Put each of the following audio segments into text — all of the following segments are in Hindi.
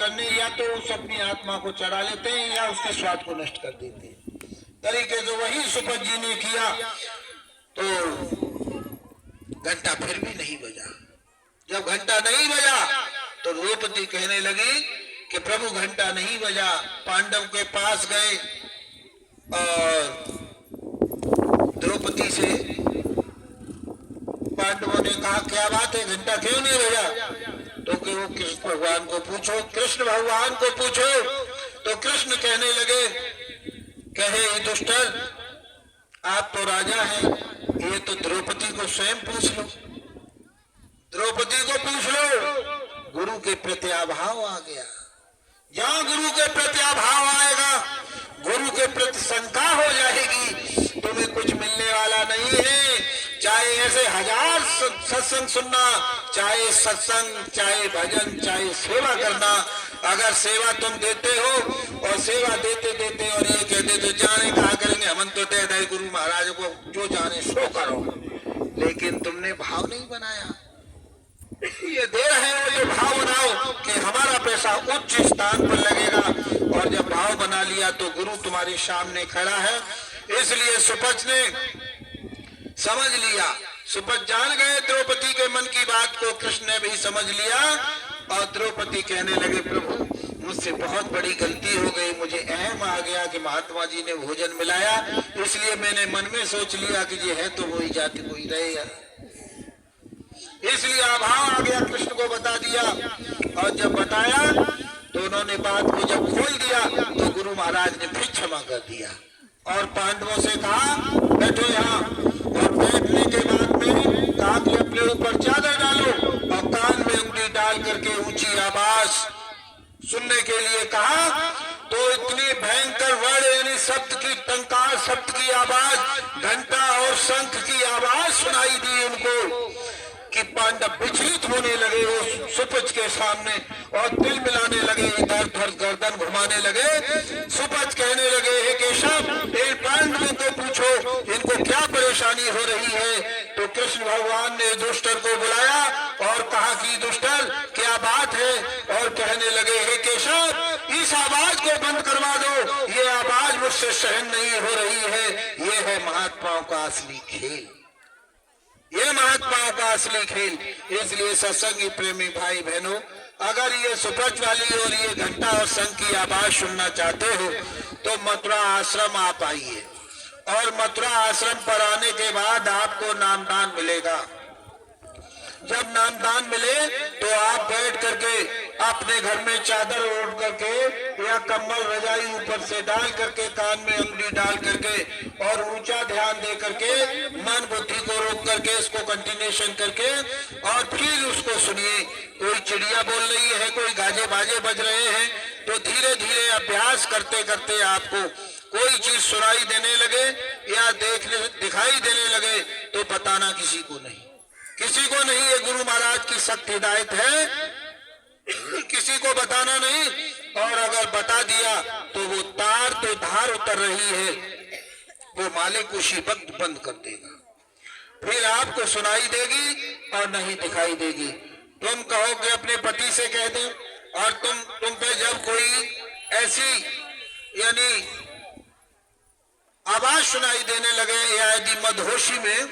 करने या तो उस अपनी आत्मा को चढ़ा लेते हैं या उसके स्वाद को नष्ट कर देते हैं। तरीके से वही सुपत जी ने किया तो घंटा फिर भी नहीं बजा। जब घंटा नहीं बजा तो द्रौपदी कहने लगी कि प्रभु घंटा नहीं बजा। पांडव के पास गए और द्रौपदी से पांडवों ने कहा क्या बात है, घंटा क्यों नहीं बजा? तो कि वो कृष्ण भगवान को पूछो, कृष्ण भगवान को पूछो। तो कृष्ण कहने लगे, कहे दुष्टर आप तो राजा हैं, ये तो द्रौपदी को स्वयं पूछ लो, द्रौपदी को पूछ लो। गुरु के प्रति अभाव आ गया। जहां गुरु के प्रति अभाव आएगा, गुरु के प्रति शंका हो जाएगी, तुम्हें कुछ मिलने वाला नहीं है। चाहे ऐसे 1000 सत्संग सुनना, चाहे सत्संग, चाहे भजन, चाहे सेवा करना, अगर सेवा तुम देते हो और सेवा देते देते और ये कहते तो जाने कहा करेंगे हम तो दे गुरु महाराज को जो जाने सो करो, लेकिन तुमने भाव नहीं बनाया। ये दे रहे हो जो भाव बनाओ कि हमारा पैसा उच्च स्थान पर लगेगा, और जब भाव बना लिया तो गुरु तुम्हारे सामने खड़ा है। इसलिए सुपच ने समझ लिया, सुपच जान गए द्रौपदी के मन की बात को, कृष्ण ने भी समझ लिया। और द्रौपदी कहने लगे प्रभु मुझसे बहुत बड़ी गलती हो गई, मुझे अहम आ गया कि महात्मा जी ने भोजन मिलाया, इसलिए मैंने मन में सोच लिया कि ये है तो वही जाति वही रहे यार, इसलिए अभाव आ गया। कृष्ण को बता दिया और जब बताया तो उन्होंने बात को जब खोल दिया तो गुरु महाराज ने फिर क्षमा कर दिया और पांडवों से कहा बैठो यहाँ, और बैठने के बाद में कहा कि अपने ऊपर चादर डालो और कान में उंगली डाल करके ऊंची आवाज सुनने के लिए कहा। तो इतनी भयंकर वर्ड यानी शब्द की टंकार, शब्द की आवाज, घंटा और शंख की आवाज सुनाई दी उनको कि पांडव विचलित होने लगे उस सुपच के सामने और दिल मिलाने लगे, इधर उधर गर्दन घुमाने लगे। सुपच कहने लगे हे केशव इन पांडवों को पूछो इनको क्या परेशानी हो रही है। तो कृष्ण भगवान ने दुष्टर को बुलाया और कहा कि दुष्टर क्या बात है, और कहने लगे हे केशव इस आवाज को बंद करवा दो, ये आवाज मुझसे सहन नहीं हो रही है, ये है महात्माओं का असली खेल, ये महात्माओं का असली खेल। इसलिए सत्संगी प्रेमी भाई बहनों, अगर ये सुपच वाली और ये घंटा और शंख की आवाज सुनना चाहते हो तो मथुरा आश्रम आप आइए, और मथुरा आश्रम पर आने के बाद आपको नामदान मिलेगा। जब नामदान मिले तो आप बैठ करके अपने घर में चादर ओढ़ करके या कम्बल रजाई ऊपर से डाल करके कान में अंगुली डाल करके और ऊंचा ध्यान दे करके मन बुद्धि को रोक करके इसको कंटिन्यूशन करके और फिर उसको सुनिए। कोई चिड़िया बोल रही है, कोई गाजे बाजे बज रहे हैं, तो धीरे धीरे अभ्यास करते करते आपको कोई चीज सुनाई देने लगे या दिखाई देने लगे तो बताना किसी को नहीं, किसी को नहीं। ये गुरु महाराज की सख्त हिदायत है, किसी को बताना नहीं। और अगर बता दिया तो वो तार तो धार उतर रही है, वो मालिक उसी वक्त बंद कर देगा, फिर आपको सुनाई देगी और नहीं दिखाई देगी। तुम कहो कि अपने पति से कह दे, और तुम पे जब कोई ऐसी यानी आवाज सुनाई देने लगे या यदि मदहोशी में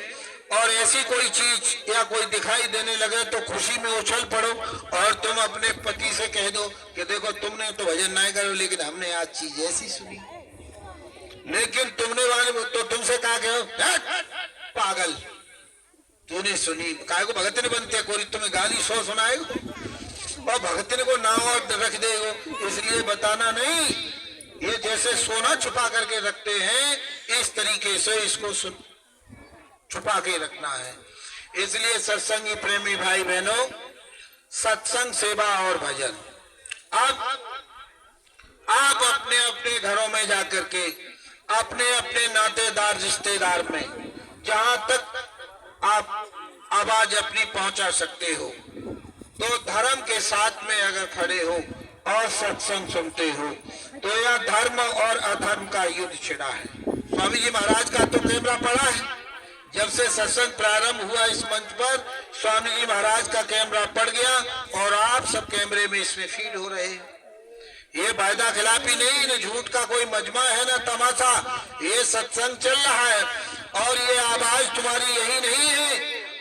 और ऐसी कोई चीज या कोई दिखाई देने लगे तो खुशी में उछल पड़ो और तुम अपने पति से कह दो कि देखो तुमने तो भजन नहीं करो लेकिन हमने आज चीज ऐसी सुनी, लेकिन तुमने वाले तो तुमसे कहा कहो पागल तूने सुनी, काय को भगत ने बनते कोई तुम्हें गाली 100 सुनाएगा और भगत ने को नाम और रख देगा। इसलिए बताना नहीं, ये जैसे सोना छुपा करके रखते हैं इस तरीके से इसको छुपा के रखना है। इसलिए सत्संगी प्रेमी भाई बहनों, सत्संग सेवा और भजन आप अपने अपने घरों में जाकर के अपने अपने नातेदार रिश्तेदार में जहां तक आप आवाज अपनी पहुंचा सकते हो तो धर्म के साथ में अगर खड़े हो और सत्संग सुनते हो तो यह धर्म और अधर्म का युद्ध छिड़ा है। स्वामी जी महाराज का तो कैमरा पड़ा है, जब से सत्संग प्रारंभ हुआ इस मंच पर स्वामी जी महाराज का कैमरा पड़ गया और आप सब कैमरे में इसमें फीड हो रहे हैं। ये वायदा खिलाफी नहीं, न झूठ का कोई मजमा है न तमाशा, ये सत्संग चल रहा है। और ये आवाज तुम्हारी यही नहीं है,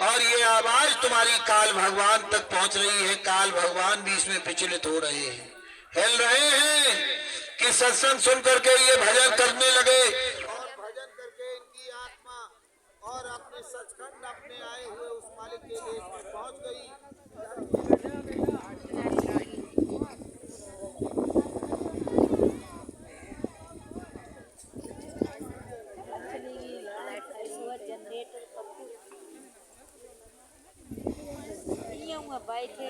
और ये आवाज तुम्हारी काल भगवान तक पहुंच रही है। काल भगवान भी इसमें विचलित हो रहे हैं, हिल रहे हैं कि सत्संग सुन करके ये भजन करने लगे, और भजन करके इनकी आत्मा और अपने सचखंड अपने आए हुए उस मालिक के देश में पहुंच गई। बैठे